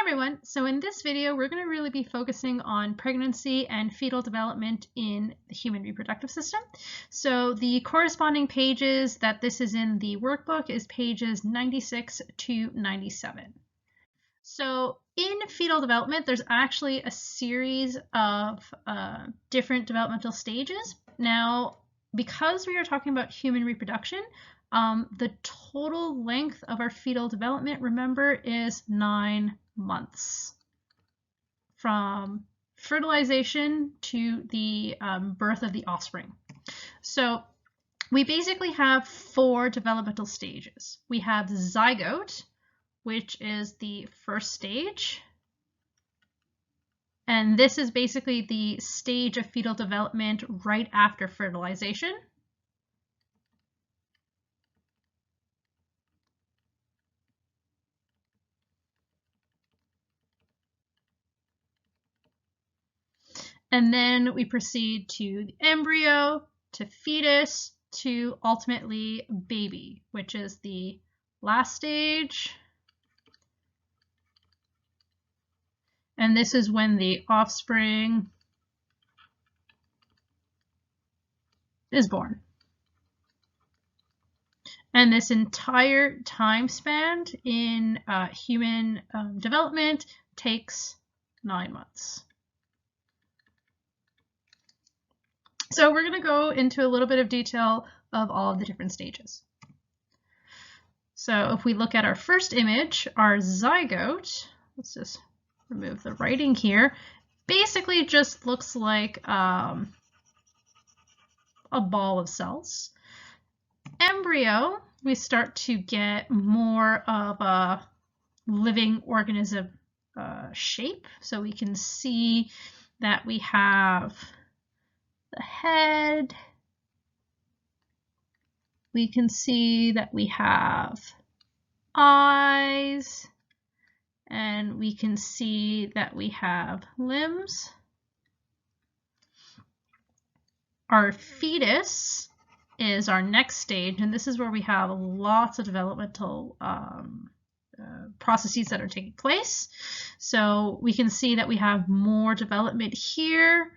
everyone, so in this video we're going to really be focusing on pregnancy and fetal development in the human reproductive system. So the corresponding pages that this is in the workbook is pages 96 to 97. So in fetal development there's actually a series of different developmental stages. Now because we are talking about human reproduction, the total length of our fetal development, remember, is 9 months from fertilization to the birth of the offspring. So we basically have 4 developmental stages. We have the zygote, which is the first stage. And this is basically the stage of fetal development right after fertilization. And then we proceed to the embryo, to fetus, to ultimately baby, which is the last stage. And this is when the offspring is born. And this entire time span in human development takes 9 months. So we're going to go into a little bit of detail of all of the different stages. So if we look at our first image, our zygote, let's just remove the writing here, basically just looks like a ball of cells. Embryo, we start to get more of a living organism shape. So we can see that we have the head. We can see that we have eyes, and we can see that we have limbs. Our fetus is our next stage, and this is where we have lots of developmental processes that are taking place. So we can see that we have more development here.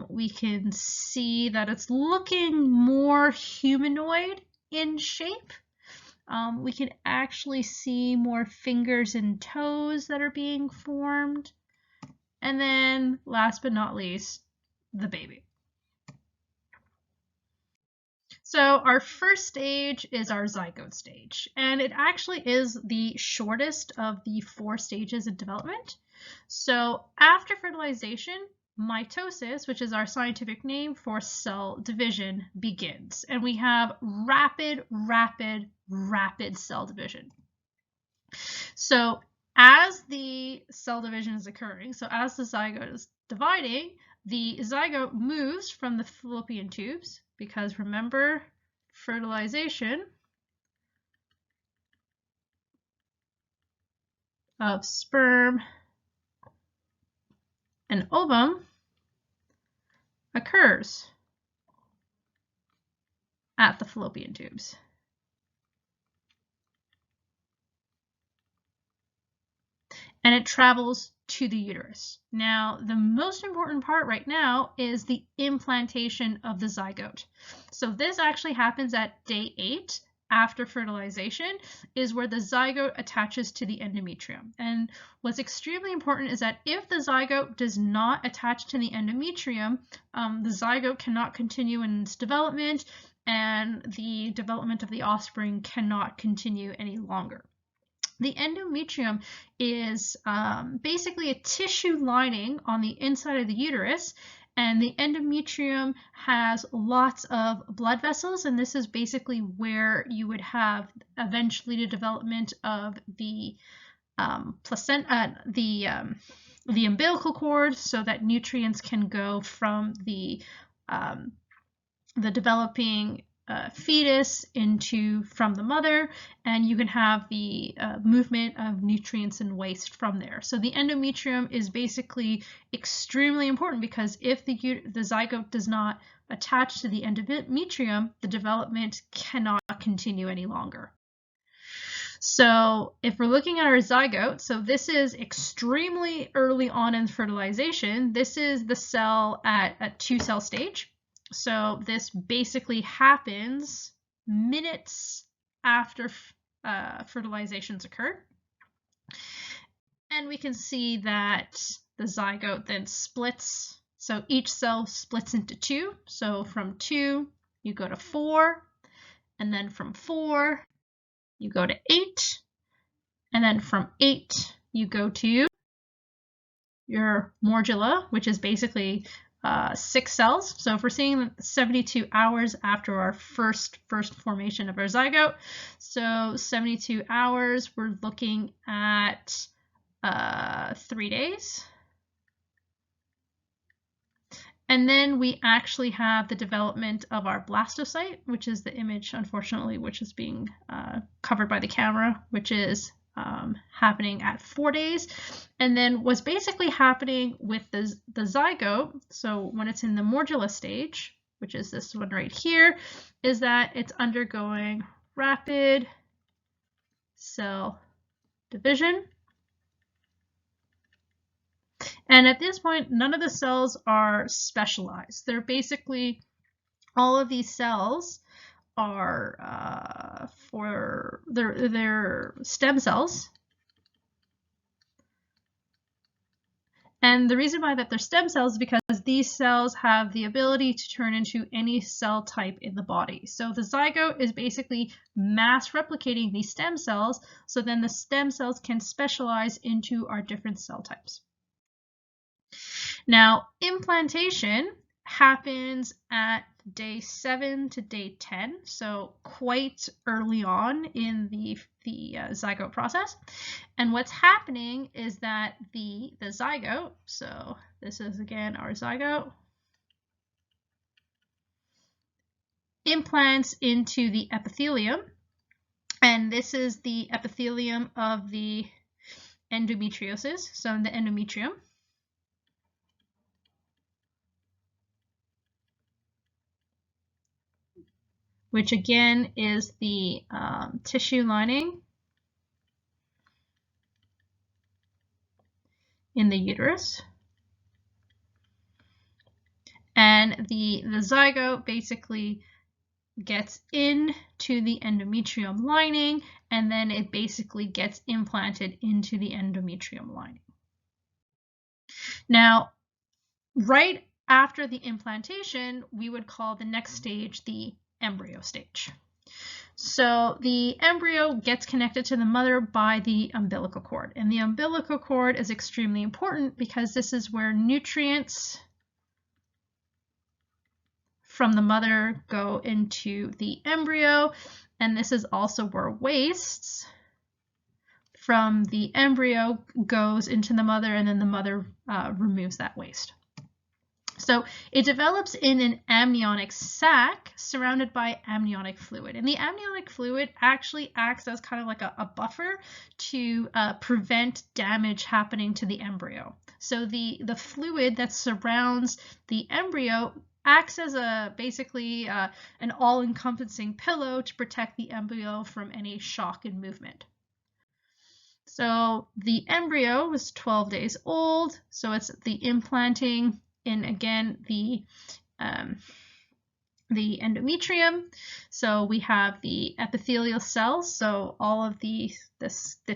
We can see that it's looking more humanoid in shape. We can actually see more fingers and toes that are being formed. And then last but not least, the baby. So our first stage is our zygote stage, and it actually is the shortest of the 4 stages of development. So after fertilization, mitosis, which is our scientific name for cell division, begins, and we have rapid cell division. So as the cell division is occurring, so as the zygote is dividing, the zygote moves from the fallopian tubes, because remember, fertilization of sperm and ovum occurs at the fallopian tubes. And it travels to the uterus. Now, the most important part right now is the implantation of the zygote. So this actually happens at day 8 after fertilization, is where the zygote attaches to the endometrium. And what's extremely important is that if the zygote does not attach to the endometrium, the zygote cannot continue in its development, and the development of the offspring cannot continue any longer. The endometrium is basically a tissue lining on the inside of the uterus, and the endometrium has lots of blood vessels, and this is basically where you would have eventually the development of the placenta, the umbilical cord, so that nutrients can go from the developing fetus from the mother, and you can have the movement of nutrients and waste from there. So the endometrium is basically extremely important, because if the zygote does not attach to the endometrium, the development cannot continue any longer. So if we're looking at our zygote, so this is extremely early on in fertilization. This is the cell at a 2-cell stage. So this basically happens minutes after fertilizations occur. And we can see that the zygote then splits. So each cell splits into 2. So from 2, you go to 4, and then from 4, you go to 8, and then from 8, you go to your morula, which is basically 6 cells. So if we're seeing 72 hours after our first formation of our zygote, so 72 hours, we're looking at 3 days. And then we actually have the development of our blastocyte, which is the image, unfortunately, which is being covered by the camera, which is happening at 4 days. And then what's basically happening with the zygote, so when it's in the morula stage, which is this one right here, is that it's undergoing rapid cell division. And at this point, none of the cells are specialized. They're basically, all of these cells are they're stem cells. And the reason why that they're stem cells is because these cells have the ability to turn into any cell type in the body. So the zygote is basically mass replicating these stem cells, so then the stem cells can specialize into our different cell types. Now, implantation happens at day 7 to day 10, so quite early on in the zygote process. And what's happening is that the zygote, so this is again our zygote, implants into the epithelium, and this is the epithelium of the endometriosis, so in the endometrium. Which again is the tissue lining in the uterus. And the zygote basically gets into the endometrium lining, and then it basically gets implanted into the endometrium lining. Now, right after the implantation, we would call the next stage the embryo stage. So the embryo gets connected to the mother by the umbilical cord, and the umbilical cord is extremely important because this is where nutrients from the mother go into the embryo, and this is also where wastes from the embryo goes into the mother, and then the mother removes that waste. So it develops in an amniotic sac surrounded by amniotic fluid. And the amniotic fluid actually acts as kind of like a buffer to prevent damage happening to the embryo. So the fluid that surrounds the embryo acts as basically an all-encompassing pillow to protect the embryo from any shock and movement. So the embryo is 12 days old, so it's the implanting in, again, the endometrium. So we have the epithelial cells, so all of the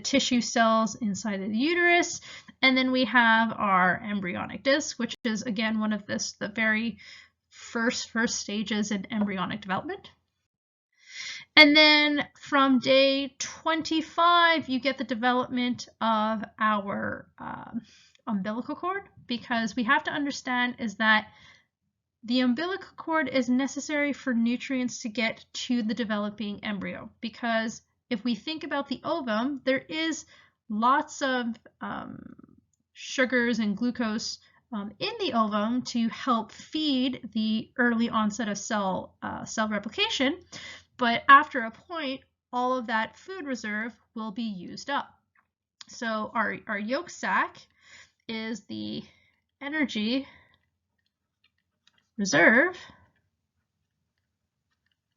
tissue cells inside of the uterus, and then we have our embryonic disc, which is again one of the very first stages in embryonic development. And then from day 25, you get the development of our umbilical cord, because we have to understand is that the umbilical cord is necessary for nutrients to get to the developing embryo, because if we think about the ovum, there is lots of sugars and glucose in the ovum to help feed the early onset of cell replication, but after a point, all of that food reserve will be used up. So our yolk sac is the energy reserve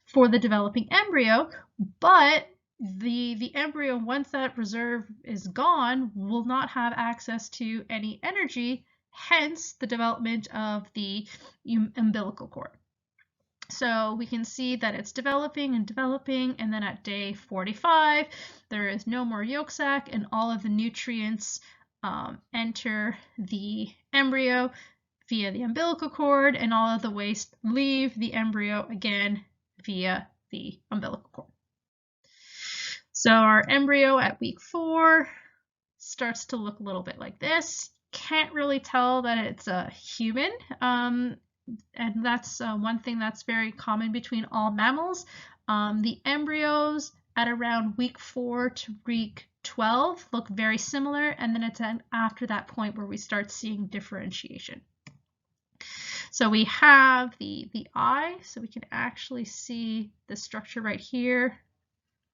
for the developing embryo, but the embryo, once that reserve is gone, will not have access to any energy, hence the development of the umbilical cord. So we can see that it's developing and developing, and then at day 45, there is no more yolk sac, and all of the nutrients enter the embryo via the umbilical cord, and all of the waste leave the embryo again via the umbilical cord. So our embryo at week 4 starts to look a little bit like this. Can't really tell that it's a human, and that's one thing that's very common between all mammals. The embryos at around week 4 to week 12 look very similar, and then it's after that point where we start seeing differentiation. So we have the eye, so we can actually see the structure right here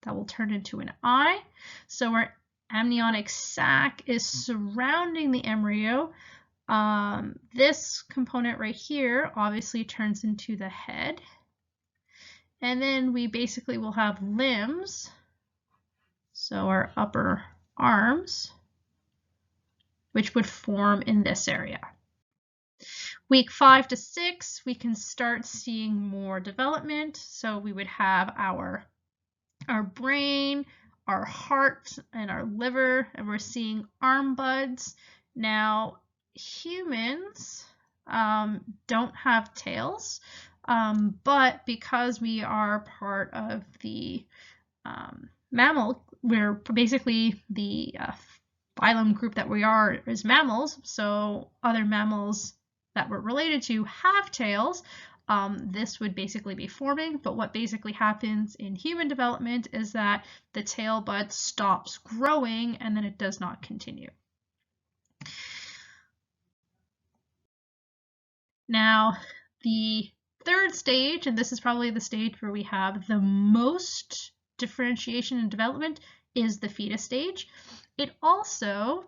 that will turn into an eye. So our amniotic sac is surrounding the embryo. This component right here obviously turns into the head. And then we basically will have limbs, so our upper arms, which would form in this area. Week 5 to 6, we can start seeing more development. So we would have our brain, our heart, and our liver, and we're seeing arm buds. Now, humans don't have tails, but because we are part of the mammal, we're basically the phylum group that we are is mammals, so other mammals that we're related to have tails. This would basically be forming, but what basically happens in human development is that the tail bud stops growing and then it does not continue. Now, the third stage, and this is probably the stage where we have the most differentiation and development, is the fetus stage. It also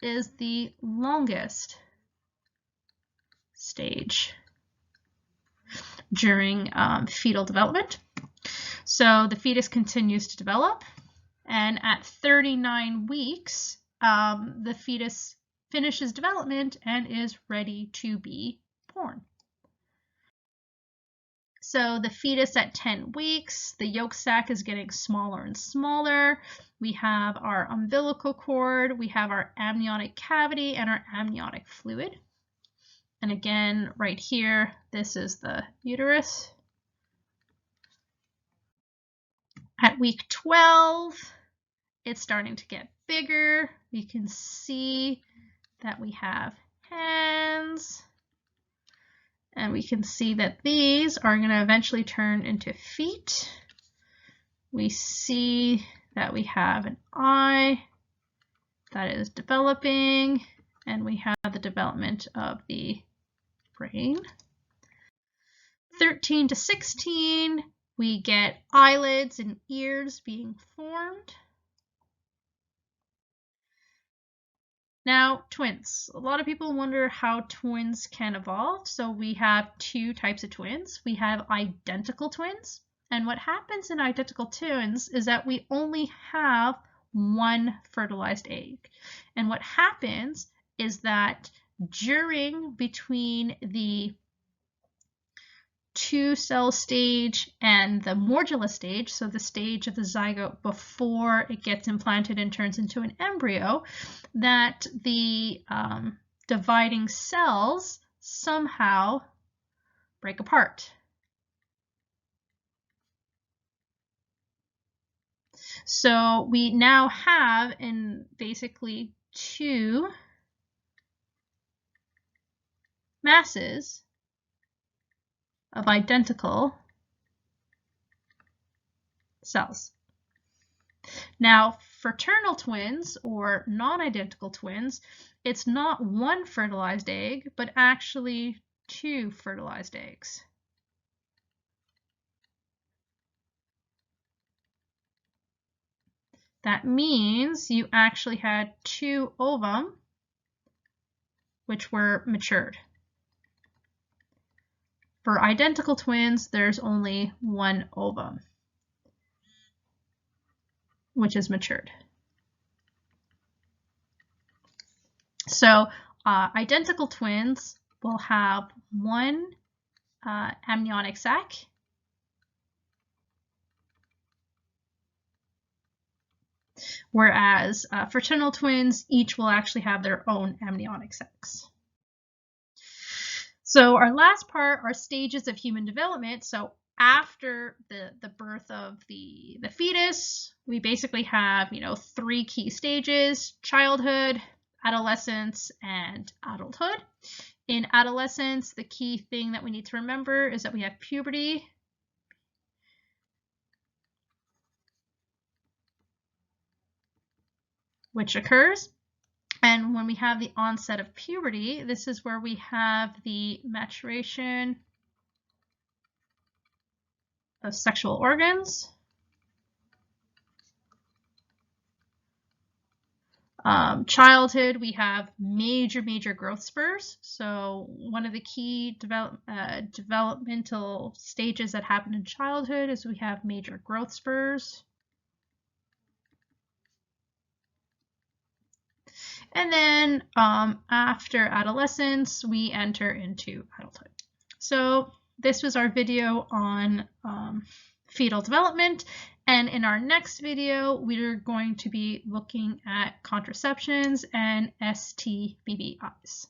is the longest stage during fetal development. So the fetus continues to develop, and at 39 weeks, the fetus finishes development and is ready to be born. So the fetus at 10 weeks, the yolk sac is getting smaller and smaller. We have our umbilical cord, we have our amniotic cavity, and our amniotic fluid. And again, right here, this is the uterus. At week 12, it's starting to get bigger. We can see that we have hands. And we can see that these are going to eventually turn into feet. We see that we have an eye that is developing, and we have the development of the brain. 13 to 16, we get eyelids and ears being formed. Now, twins. A lot of people wonder how twins can evolve. So we have two types of twins. We have identical twins. And what happens in identical twins is that we only have one fertilized egg. And what happens is that between the two-cell stage and the morula stage, so the stage of the zygote before it gets implanted and turns into an embryo, that the dividing cells somehow break apart. So we now have in basically two masses of identical cells. Now, fraternal twins or non-identical twins, it's not one fertilized egg, but actually two fertilized eggs. That means you actually had two ovum which were matured. For identical twins, there's only one ovum. which is matured. So identical twins will have one amniotic sac, whereas fraternal twins each will actually have their own amniotic sacs. So our last part are stages of human development. So after the birth of the fetus, we basically have, three key stages: childhood, adolescence, and adulthood. In adolescence, the key thing that we need to remember is that we have puberty, which occurs. And when we have the onset of puberty, this is where we have the maturation of sexual organs. Childhood, we have major growth spurs. So one of the key developmental stages that happen in childhood is we have major growth spurs. And then after adolescence, we enter into adulthood. So this was our video on fetal development. And in our next video, we're going to be looking at contraceptions and STBBIs.